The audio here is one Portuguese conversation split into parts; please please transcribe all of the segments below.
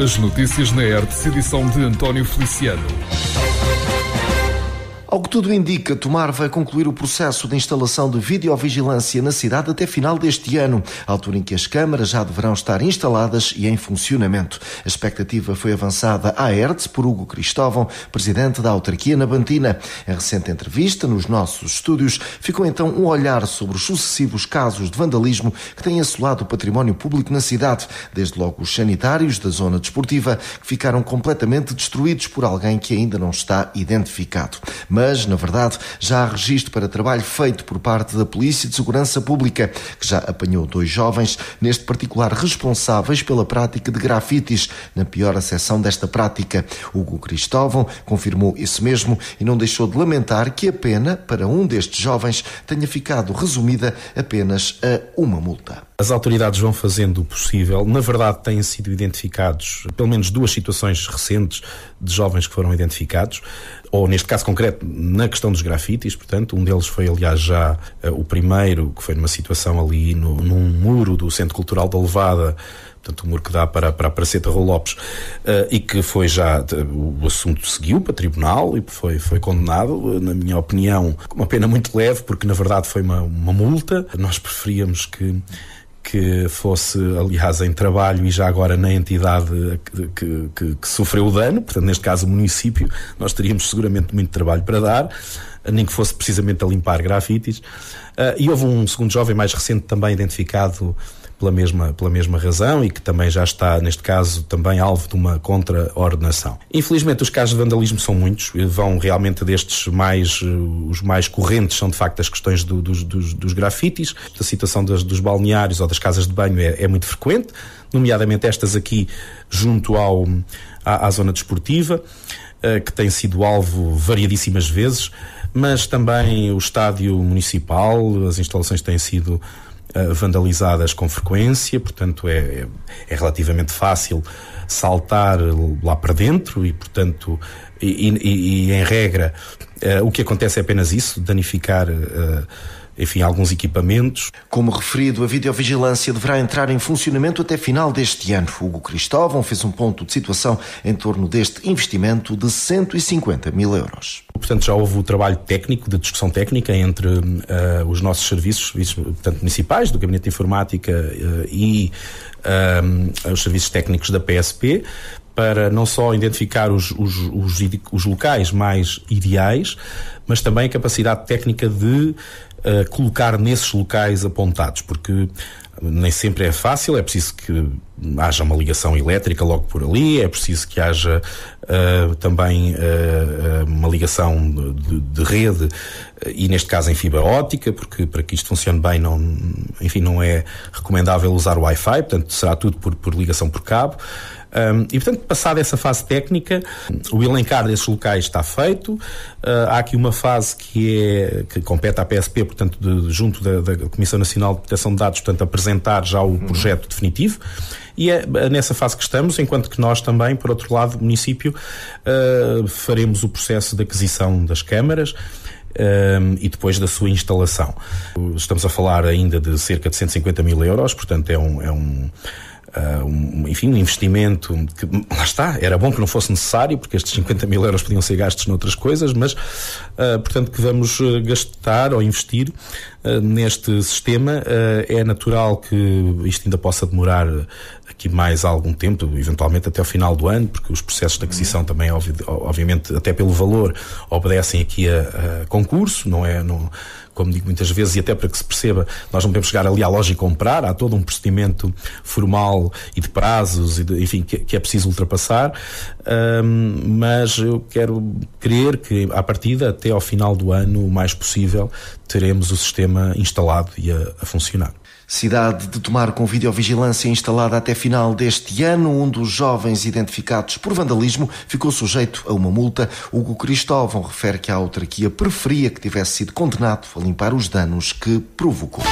As notícias na Hertz, edição de António Feliciano. Ao que tudo indica, Tomar vai concluir o processo de instalação de videovigilância na cidade até final deste ano, altura em que as câmaras já deverão estar instaladas e em funcionamento. A expectativa foi avançada à Hertz por Hugo Cristóvão, presidente da autarquia nabantina. Em recente entrevista nos nossos estúdios, ficou então um olhar sobre os sucessivos casos de vandalismo que têm assolado o património público na cidade, desde logo os sanitários da zona desportiva, que ficaram completamente destruídos por alguém que ainda não está identificado. Mas, na verdade, já há registro para trabalho feito por parte da Polícia de Segurança Pública, que já apanhou 2 jovens, neste particular responsáveis pela prática de grafites, na pior acessão desta prática. Hugo Cristóvão confirmou isso mesmo e não deixou de lamentar que a pena para um destes jovens tenha ficado resumida apenas a uma multa. As autoridades vão fazendo o possível. Na verdade, têm sido identificados pelo menos 2 situações recentes de jovens que foram identificados, ou neste caso concreto, na questão dos grafites. Portanto, um deles foi, aliás, já o primeiro, que foi numa situação ali num muro do Centro Cultural da Levada, portanto, o muro que dá para a Praceta Raul Lopes, e que foi já, o assunto seguiu para tribunal e foi condenado, na minha opinião, com uma pena muito leve, porque na verdade foi uma multa. Nós preferíamos que fosse, aliás, em trabalho e já agora na entidade que sofreu o dano, portanto, neste caso o município. Nós teríamos seguramente muito trabalho para dar, nem que fosse precisamente a limpar grafites. E houve um segundo jovem mais recente também identificado pela mesma razão e que também já está, neste caso, também alvo de uma contraordenação. Infelizmente, os casos de vandalismo são muitos, vão realmente destes os mais correntes são de facto as questões dos grafites. A situação dos balneários ou das casas de banho é muito frequente, nomeadamente estas aqui junto à zona desportiva, que tem sido alvo variadíssimas vezes, mas também o estádio municipal, as instalações têm sido vandalizadas com frequência, portanto é relativamente fácil saltar lá para dentro e, portanto, e em regra, o que acontece é apenas isso, danificar enfim, alguns equipamentos. Como referido, a videovigilância deverá entrar em funcionamento até final deste ano. Hugo Cristóvão fez um ponto de situação em torno deste investimento de 150 mil euros. Portanto, já houve o trabalho técnico, de discussão técnica entre os nossos serviços portanto, municipais, do Gabinete de Informática e os serviços técnicos da PSP, para não só identificar os locais mais ideais, mas também a capacidade técnica de colocar nesses locais apontados, porque nem sempre é fácil, é preciso que haja uma ligação elétrica logo por ali, é preciso que haja também uma ligação de rede, e neste caso em fibra óptica, porque para que isto funcione bem não é recomendável usar o Wi-Fi, portanto será tudo por ligação por cabo. E portanto, passada essa fase técnica, o elencar desses locais está feito. Há aqui uma fase que compete à PSP, portanto, junto da Comissão Nacional de Proteção de Dados, portanto, apresentar já o projeto definitivo. E é nessa fase que estamos, enquanto que nós também, por outro lado, o município, faremos o processo de aquisição das câmaras e depois da sua instalação. Estamos a falar ainda de cerca de 150 mil euros, portanto é um investimento que, lá está, era bom que não fosse necessário, porque estes 50 mil euros podiam ser gastos noutras coisas, mas, portanto, que vamos gastar ou investir neste sistema. É natural que isto ainda possa demorar aqui mais algum tempo, eventualmente até ao final do ano, porque os processos de aquisição também, obviamente, até pelo valor, obedecem aqui a concurso, como digo muitas vezes, e até para que se perceba, nós não podemos chegar ali à loja e comprar, há todo um procedimento formal e de prazos, enfim, que é preciso ultrapassar, mas eu quero crer que, à partida, até ao final do ano, o mais possível, teremos o sistema instalado e a funcionar. Cidade de Tomar com videovigilância instalada até final deste ano. Um dos jovens identificados por vandalismo ficou sujeito a uma multa. Hugo Cristóvão refere que a autarquia preferia que tivesse sido condenado a limpar os danos que provocou.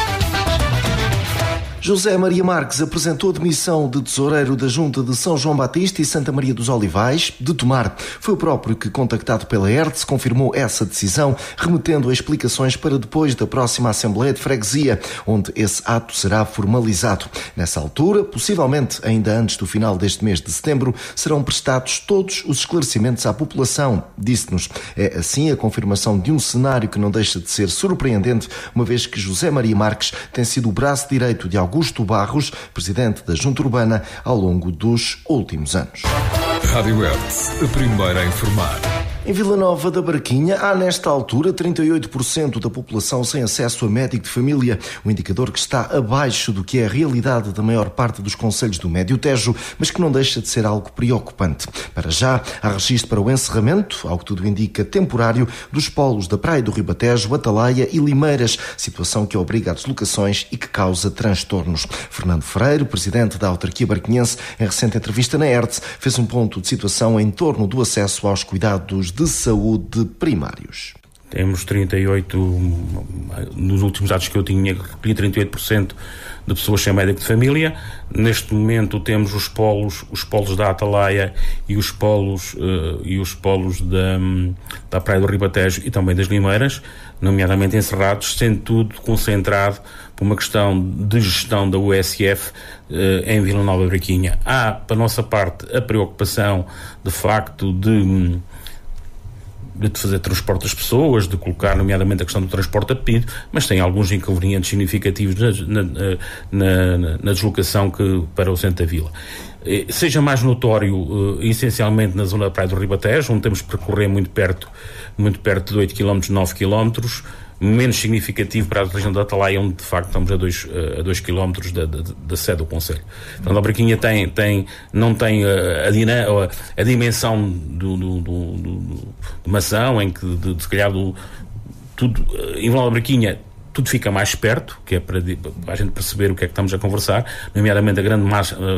José Maria Marques apresentou a demissão de tesoureiro da Junta de São João Batista e Santa Maria dos Olivais de Tomar. Foi o próprio que, contactado pela ERTS, confirmou essa decisão, remetendo a explicações para depois da próxima Assembleia de Freguesia, onde esse ato será formalizado. Nessa altura, possivelmente ainda antes do final deste mês de setembro, serão prestados todos os esclarecimentos à população, disse-nos. É assim a confirmação de um cenário que não deixa de ser surpreendente, uma vez que José Maria Marques tem sido o braço direito de Augusto Barros, presidente da Junta Urbana, ao longo dos últimos anos. Rádio ERTS, a primeira a informar. Em Vila Nova da Barquinha, há nesta altura 38% da população sem acesso a médico de família, um indicador que está abaixo do que é a realidade da maior parte dos concelhos do Médio Tejo, mas que não deixa de ser algo preocupante. Para já, há registro para o encerramento, ao que tudo indica temporário, dos polos da Praia do Ribatejo, Atalaia e Limeiras, situação que obriga a deslocações e que causa transtornos. Fernando Freire, presidente da autarquia barquinhense, em recente entrevista na ERTS, fez um ponto de situação em torno do acesso aos cuidados de saúde primários. Temos 38, nos últimos dados que eu tinha, 38% de pessoas sem médico de família. Neste momento temos os polos da Atalaia e os polos da Praia do Ribatejo e também das Limeiras, nomeadamente encerrados, sendo tudo concentrado por uma questão de gestão da USF em Vila Nova da Barquinha. Há, para a nossa parte, a preocupação, de facto, de fazer transporte das pessoas, de colocar nomeadamente a questão do transporte a pedido, mas tem alguns inconvenientes significativos na deslocação para o centro da vila. Seja mais notório, essencialmente na zona da Praia do Ribatejo, onde temos que percorrer muito perto de 8 km, 9 km, menos significativo para a região da Atalaia, onde de facto estamos a 2 km da sede do Conselho. Então a Barquinha não tem a dimensão de uma ação em que se calhar tudo em Vila da Barquinha tudo fica mais perto, que é para a gente perceber o que é que estamos a conversar, nomeadamente a grande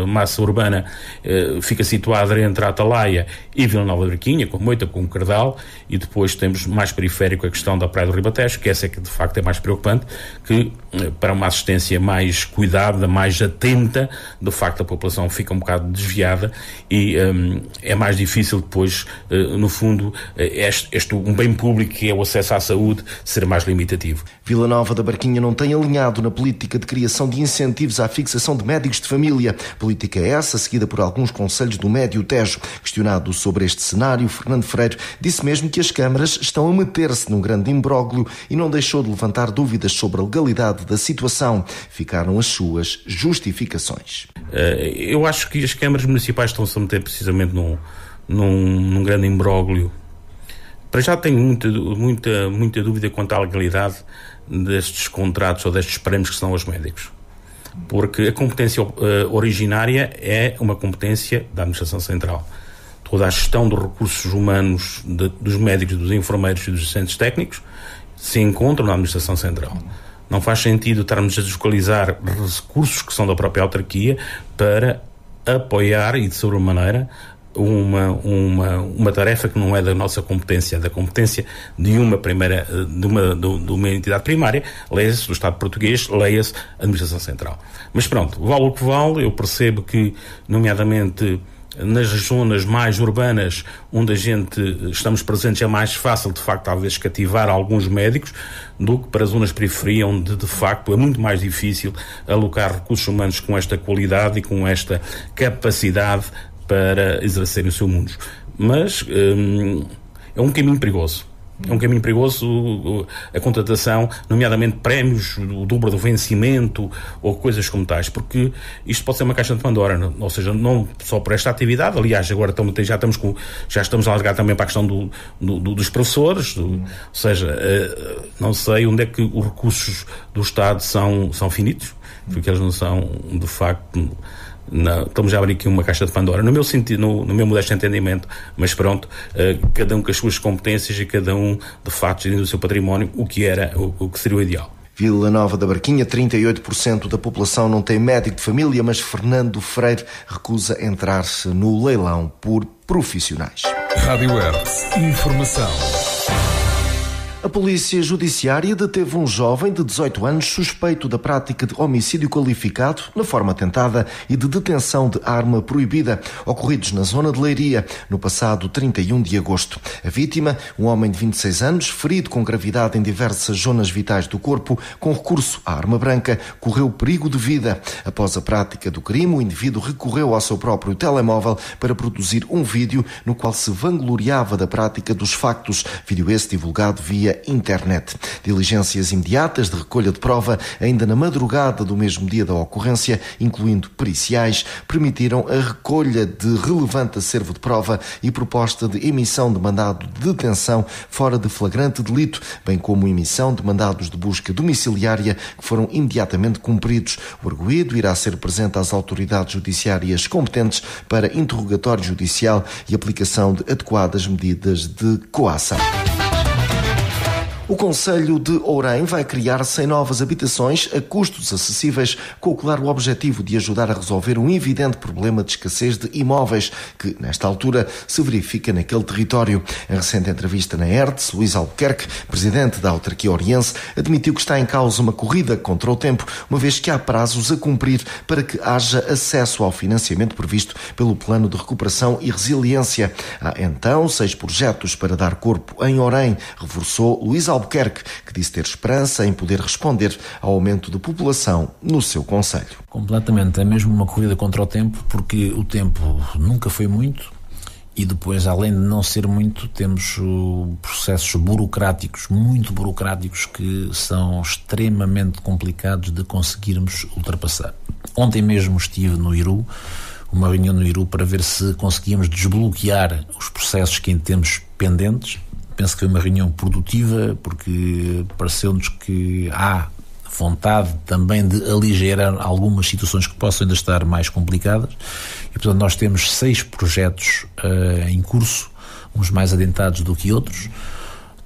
massa urbana fica situada entre a Atalaia e Vila Nova da Barquinha, com Moita, com o Cardal, e depois temos mais periférico a questão da Praia do Ribatejo, que essa é que de facto é mais preocupante, que para uma assistência mais cuidada, mais atenta, de facto a população fica um bocado desviada e é mais difícil depois, no fundo, um bem público que é o acesso à saúde ser mais limitativo. Vila Nova da Barquinha não tem alinhado na política de criação de incentivos à fixação de médicos de família. Política essa seguida por alguns concelhos do Médio Tejo. Questionado sobre este cenário, Fernando Freire disse mesmo que as câmaras estão a meter-se num grande imbróglio e não deixou de levantar dúvidas sobre a legalidade da situação. Ficaram as suas justificações. Eu acho que as câmaras municipais estão-se a meter precisamente num grande imbróglio. Para já tenho muita dúvida quanto à legalidade destes contratos ou destes prémios que são aos médicos. Porque a competência originária é uma competência da Administração Central. Toda a gestão dos recursos humanos dos médicos, dos enfermeiros e dos assistentes técnicos se encontram na Administração Central. Não faz sentido estarmos a deslocalizar recursos que são da própria autarquia para apoiar e de sobremaneira uma tarefa que não é da nossa competência, é da competência de uma entidade primária, leia-se do Estado português, leia-se a Administração Central. Mas pronto, vale o que vale. Eu percebo que, nomeadamente nas zonas mais urbanas onde estamos presentes, é mais fácil de facto talvez cativar alguns médicos do que para zonas de periferia, onde de facto é muito mais difícil alocar recursos humanos com esta qualidade e com esta capacidade para exercerem o seu mundo. Mas é um caminho perigoso. É um caminho perigoso a contratação, nomeadamente prémios, o dobro do vencimento ou coisas como tais, porque isto pode ser uma caixa de Pandora, ou seja, não só para esta atividade. Aliás, agora já estamos a alargar também para a questão dos professores, ou seja, não sei onde é que os recursos do Estado são finitos, porque eles não são, de facto... Não, estamos a abrir aqui uma caixa de Pandora, no meu sentido, no meu modesto entendimento, mas pronto, cada um com as suas competências e cada um, de facto, gerindo o seu património, o que seria o ideal. Vila Nova da Barquinha, 38% da população não tem médico de família, mas Fernando Freire recusa entrar-se no leilão por profissionais. Rádio ERTS. Informação. A Polícia Judiciária deteve um jovem de 18 anos suspeito da prática de homicídio qualificado na forma tentada e de detenção de arma proibida, ocorridos na zona de Leiria, no passado 31 de agosto. A vítima, um homem de 26 anos, ferido com gravidade em diversas zonas vitais do corpo, com recurso à arma branca, correu perigo de vida. Após a prática do crime, o indivíduo recorreu ao seu próprio telemóvel para produzir um vídeo no qual se vangloriava da prática dos factos, vídeo esse divulgado via internet. Diligências imediatas de recolha de prova, ainda na madrugada do mesmo dia da ocorrência, incluindo periciais, permitiram a recolha de relevante acervo de prova e proposta de emissão de mandado de detenção fora de flagrante delito, bem como emissão de mandados de busca domiciliária que foram imediatamente cumpridos. O arguido irá ser presente às autoridades judiciárias competentes para interrogatório judicial e aplicação de adequadas medidas de coação. O Concelho de Ourém vai criar 100 novas habitações a custos acessíveis, com o claro objetivo de ajudar a resolver um evidente problema de escassez de imóveis que, nesta altura, se verifica naquele território. Em recente entrevista na ERTS, Luís Albuquerque, presidente da autarquia oriense, admitiu que está em causa uma corrida contra o tempo, uma vez que há prazos a cumprir para que haja acesso ao financiamento previsto pelo Plano de Recuperação e Resiliência. Há, então, 6 projetos para dar corpo em Ourém, reforçou Luís Albuquerque, que disse ter esperança em poder responder ao aumento de população no seu concelho. Completamente, é mesmo uma corrida contra o tempo, porque o tempo nunca foi muito e depois, além de não ser muito, temos processos burocráticos, muito burocráticos, que são extremamente complicados de conseguirmos ultrapassar. Ontem mesmo estive no Iru, uma reunião no Iru, para ver se conseguíamos desbloquear os processos que ainda temos pendentes. Penso que foi uma reunião produtiva, porque pareceu-nos que há vontade também de aligerar algumas situações que possam ainda estar mais complicadas. E, portanto, nós temos 6 projetos em curso, uns mais adiantados do que outros.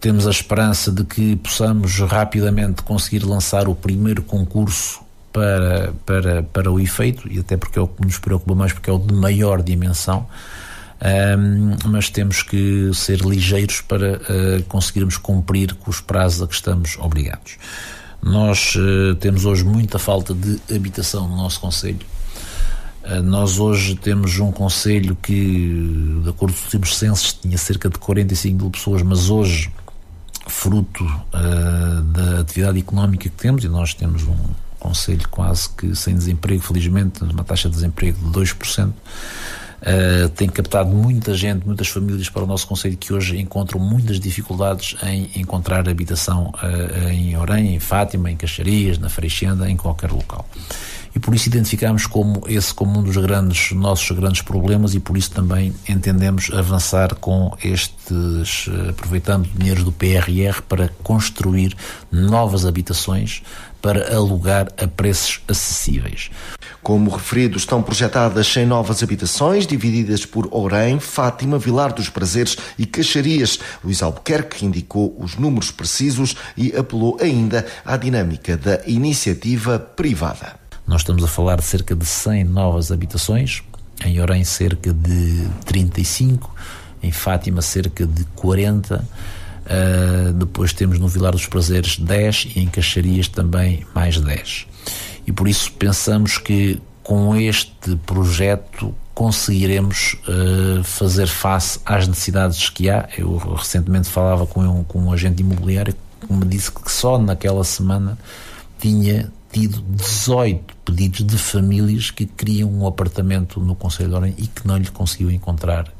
Temos a esperança de que possamos rapidamente conseguir lançar o primeiro concurso para o efeito, e até porque é o que nos preocupa mais, porque é o de maior dimensão. Mas temos que ser ligeiros para conseguirmos cumprir com os prazos a que estamos obrigados. Nós temos hoje muita falta de habitação no nosso concelho. Nós hoje temos um concelho que, de acordo com os últimos censos, tinha cerca de 45 mil pessoas, mas hoje, fruto da atividade económica que temos, e nós temos um concelho quase que sem desemprego, felizmente, uma taxa de desemprego de 2%, tem captado muita gente, muitas famílias para o nosso concelho, que hoje encontram muitas dificuldades em encontrar habitação em Ourém, em Fátima, em Caxarias, na Freixenda, em qualquer local. E por isso identificamos como um dos nossos grandes problemas, e por isso também entendemos avançar com aproveitando dinheiros do PRR para construir novas habitações para alugar a preços acessíveis. Como referido, estão projetadas 100 novas habitações, divididas por Ourém, Fátima, Vilar dos Prazeres e Caxarias. Luís Albuquerque indicou os números precisos e apelou ainda à dinâmica da iniciativa privada. Nós estamos a falar de cerca de 100 novas habitações, em Ourém cerca de 35, em Fátima cerca de 40, depois temos no Vilar dos Prazeres 10 e em Caxarias também mais 10. E por isso pensamos que com este projeto conseguiremos fazer face às necessidades que há. Eu recentemente falava com um agente imobiliário que me disse que só naquela semana tinha tido 18 pedidos de famílias que queriam um apartamento no concelho de Ourém e que não lhe conseguiu encontrar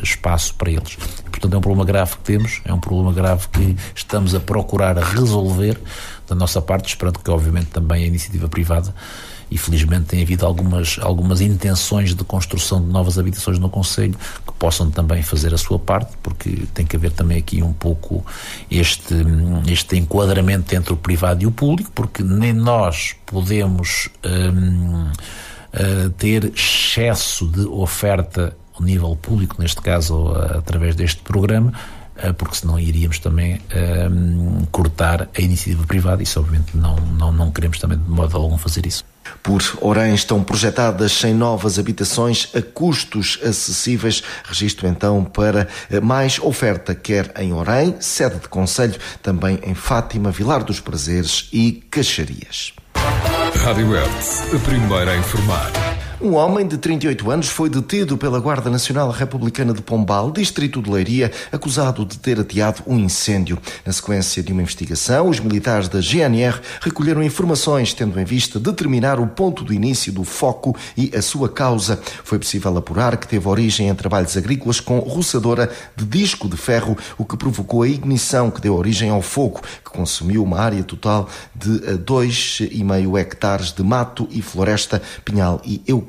espaço para eles. Portanto, é um problema grave que temos, é um problema grave que estamos a procurar resolver da nossa parte, esperando que, obviamente, também a iniciativa privada, e felizmente tem havido algumas intenções de construção de novas habitações no concelho que possam também fazer a sua parte, porque tem que haver também aqui um pouco este enquadramento entre o privado e o público, porque nem nós podemos ter excesso de oferta ao nível público, neste caso através deste programa, porque senão iríamos também cortar a iniciativa privada, e isso obviamente não queremos também de modo algum fazer isso. Por Orem estão projetadas 100 novas habitações a custos acessíveis. Registro então para mais oferta, quer em Orem, sede de concelho, também em Fátima, Vilar dos Prazeres e Caxarias. Rádio Hertz, a primeira a informar. Um homem de 38 anos foi detido pela Guarda Nacional Republicana de Pombal, distrito de Leiria, acusado de ter ateado um incêndio. Na sequência de uma investigação, os militares da GNR recolheram informações, tendo em vista determinar o ponto do início do foco e a sua causa. Foi possível apurar que teve origem em trabalhos agrícolas com roçadora de disco de ferro, o que provocou a ignição que deu origem ao fogo, que consumiu uma área total de 2,5 hectares de mato e floresta, pinhal e eucaliptal.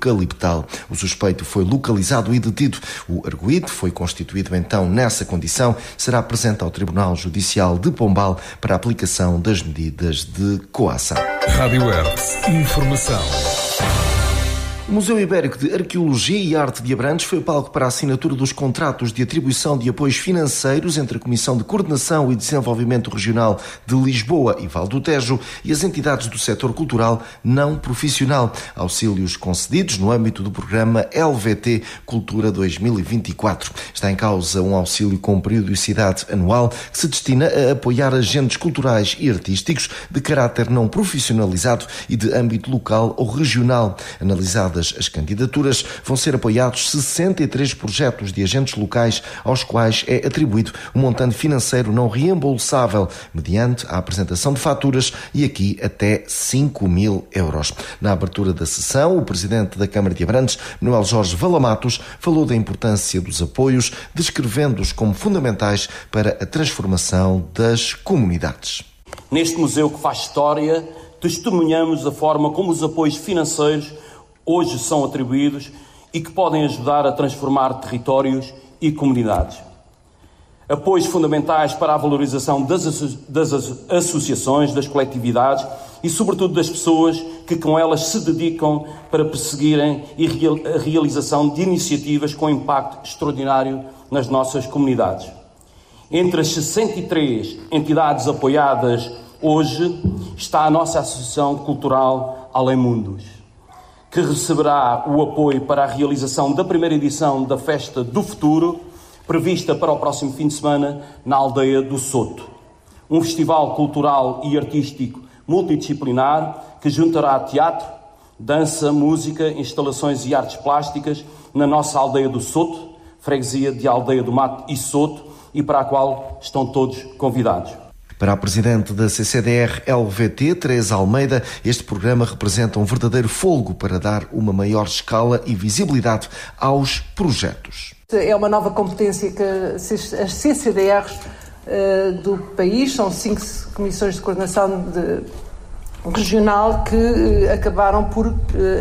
O suspeito foi localizado e detido. O arguido foi constituído então nessa condição, será apresentado ao Tribunal Judicial de Pombal para a aplicação das medidas de coação. Rádio Hertz, informação. O Museu Ibérico de Arqueologia e Arte de Abrantes foi o palco para a assinatura dos contratos de atribuição de apoios financeiros entre a Comissão de Coordenação e Desenvolvimento Regional de Lisboa e Val do Tejo e as entidades do setor cultural não profissional. Auxílios concedidos no âmbito do programa LVT Cultura 2024. Está em causa um auxílio com periodicidade anual que se destina a apoiar agentes culturais e artísticos de caráter não profissionalizado e de âmbito local ou regional. Analisadas as candidaturas, vão ser apoiados 63 projetos de agentes locais aos quais é atribuído um montante financeiro não reembolsável mediante a apresentação de faturas e aqui até 5.000 euros. Na abertura da sessão, o presidente da Câmara de Abrantes, Manuel Jorge Valamatos, falou da importância dos apoios, descrevendo-os como fundamentais para a transformação das comunidades. Neste museu que faz história, testemunhamos a forma como os apoios financeiros hoje são atribuídos e que podem ajudar a transformar territórios e comunidades. Apoios fundamentais para a valorização das associações, das coletividades e, sobretudo, das pessoas que com elas se dedicam para perseguirem a realização de iniciativas com impacto extraordinário nas nossas comunidades. Entre as 63 entidades apoiadas hoje está a nossa Associação Cultural Além Mundos, que receberá o apoio para a realização da primeira edição da Festa do Futuro, prevista para o próximo fim de semana na aldeia do Soto. Um festival cultural e artístico multidisciplinar que juntará teatro, dança, música, instalações e artes plásticas na nossa aldeia do Soto, freguesia de Aldeia do Mato e Soto, e para a qual estão todos convidados. Para a presidente da CCDR-LVT, Teresa Almeida, este programa representa um verdadeiro fôlego para dar uma maior escala e visibilidade aos projetos. É uma nova competência que as CCDRs do país, são 5 comissões de coordenação regional que acabaram por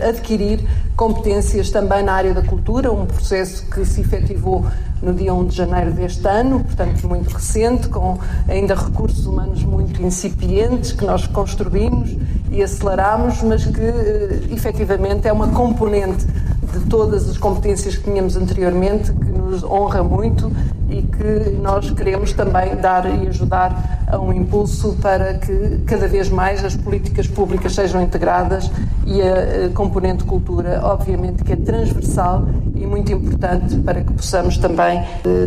adquirir competências também na área da cultura, um processo que se efetivou no dia 1 de janeiro deste ano, portanto muito recente, com ainda recursos humanos muito incipientes que nós construímos e aceleramos, mas que efetivamente é uma componente de todas as competências que tínhamos anteriormente, que nos honra muito e que nós queremos também dar e ajudar a um impulso para que cada vez mais as políticas públicas sejam integradas e a componente cultura, obviamente que é transversal e muito importante para que possamos também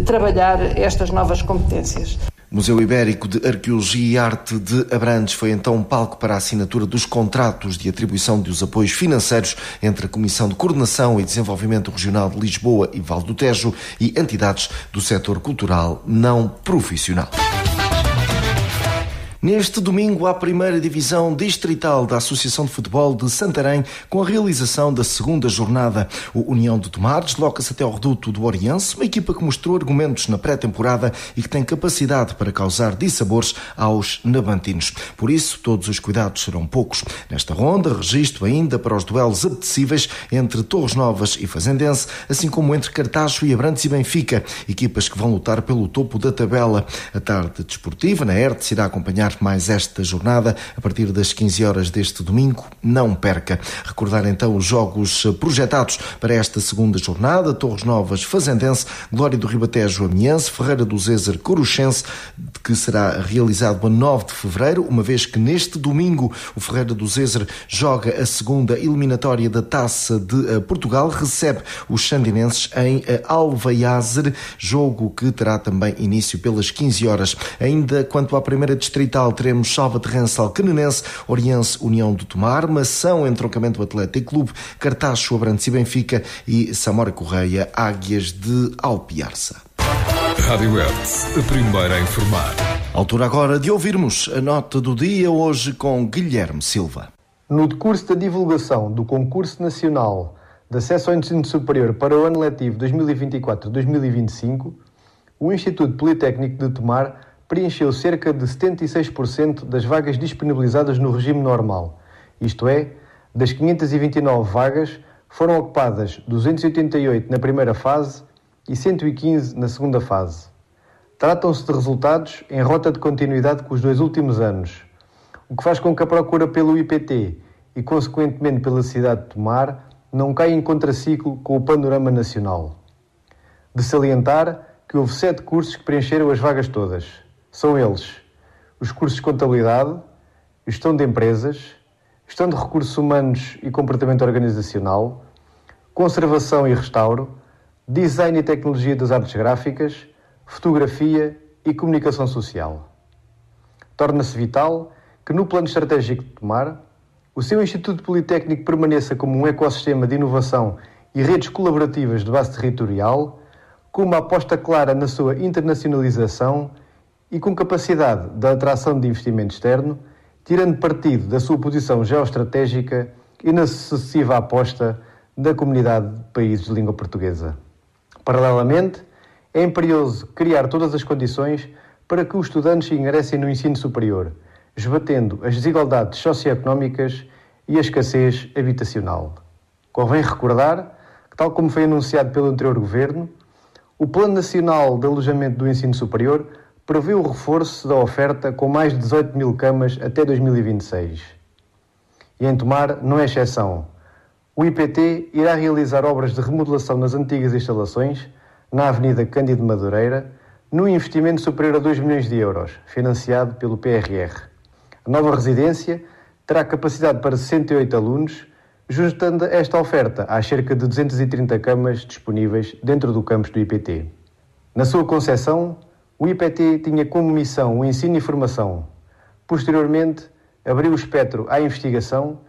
trabalhar estas novas competências. Museu Ibérico de Arqueologia e Arte de Abrantes foi então um palco para a assinatura dos contratos de atribuição dos apoios financeiros entre a Comissão de Coordenação e Desenvolvimento Regional de Lisboa e Val do Tejo e entidades do setor cultural não profissional. Neste domingo, há a primeira divisão distrital da Associação de Futebol de Santarém, com a realização da segunda jornada. O União de Tomar desloca-se até ao reduto do Oriense, uma equipa que mostrou argumentos na pré-temporada e que tem capacidade para causar dissabores aos nabantinos. Por isso, todos os cuidados serão poucos. Nesta ronda, registro ainda para os duelos apetecíveis entre Torres Novas e Fazendense, assim como entre Cartaxo e Abrantes e Benfica, equipas que vão lutar pelo topo da tabela. A tarde desportiva na Hertz irá acompanhar acompanhar mais esta jornada a partir das 15 horas deste domingo. Não perca. Recordar então os jogos projetados para esta segunda jornada: Torres Novas Fazendense, Glória do Ribatejo Amiense, Ferreira do Zezer Coruchense, que será realizado a 9 de fevereiro, uma vez que neste domingo o Ferreira do Zezer joga a segunda eliminatória da Taça de Portugal, recebe os xandinenses em Alvaiazer, jogo que terá também início pelas 15 horas. Ainda quanto à primeira distrital, teremos Salvaterrense Alcanenense, Oriense União do Tomar, Mação Entroncamento Atlético Clube, Cartacho Abrantes e Benfica e Samora Correia Águias de Alpiarça. Rádio Hertz, a primeira a informar. Altura agora de ouvirmos a nota do dia, hoje com Guilherme Silva. No decurso da divulgação do Concurso Nacional de Acesso ao Ensino Superior para o ano letivo 2024-2025, o Instituto Politécnico de Tomar preencheu cerca de 76% das vagas disponibilizadas no regime normal. Isto é, das 529 vagas, foram ocupadas 288 na primeira fase e 115 na segunda fase. Tratam-se de resultados em rota de continuidade com os 2 últimos anos, o que faz com que a procura pelo IPT e, consequentemente, pela cidade de Tomar não caia em contraciclo com o panorama nacional. De salientar que houve 7 cursos que preencheram as vagas todas. São eles: os cursos de Contabilidade, Gestão de Empresas, Gestão de Recursos Humanos e Comportamento Organizacional, Conservação e Restauro, Design e Tecnologia das Artes Gráficas, Fotografia e Comunicação Social. Torna-se vital que no plano estratégico de Tomar, o seu Instituto Politécnico permaneça como um ecossistema de inovação e redes colaborativas de base territorial, com uma aposta clara na sua internacionalização e com capacidade de atração de investimento externo, tirando partido da sua posição geoestratégica e na sucessiva aposta da comunidade de países de língua portuguesa. Paralelamente, é imperioso criar todas as condições para que os estudantes ingressem no ensino superior, esbatendo as desigualdades socioeconómicas e a escassez habitacional. Convém recordar que, tal como foi anunciado pelo anterior Governo, o Plano Nacional de Alojamento do Ensino Superior prevê o reforço da oferta com mais de 18 mil camas até 2026. E em Tomar não é exceção. O IPT irá realizar obras de remodelação nas antigas instalações, na Avenida Cândido Madureira, num investimento superior a 2 milhões de euros, financiado pelo PRR. A nova residência terá capacidade para 68 alunos, juntando esta oferta às cerca de 230 camas disponíveis dentro do campus do IPT. Na sua concepção, o IPT tinha como missão o ensino e formação. Posteriormente, abriu o espectro à investigação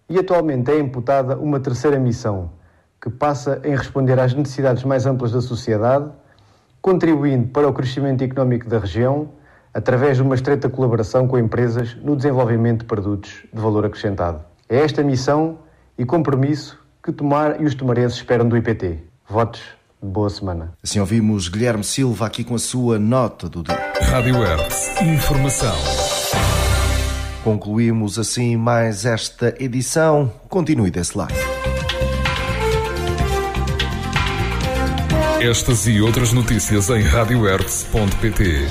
e atualmente é imputada uma terceira missão, que passa em responder às necessidades mais amplas da sociedade, contribuindo para o crescimento económico da região, através de uma estreita colaboração com empresas no desenvolvimento de produtos de valor acrescentado. É esta missão e compromisso que Tomar e os tomarenses esperam do IPT. Votos de boa semana. Assim ouvimos Guilherme Silva aqui com a sua nota do dia. Rádio Hertz, informação. Concluímos assim mais esta edição. Continue desse lado. Estas e outras notícias em radiohertz.pt.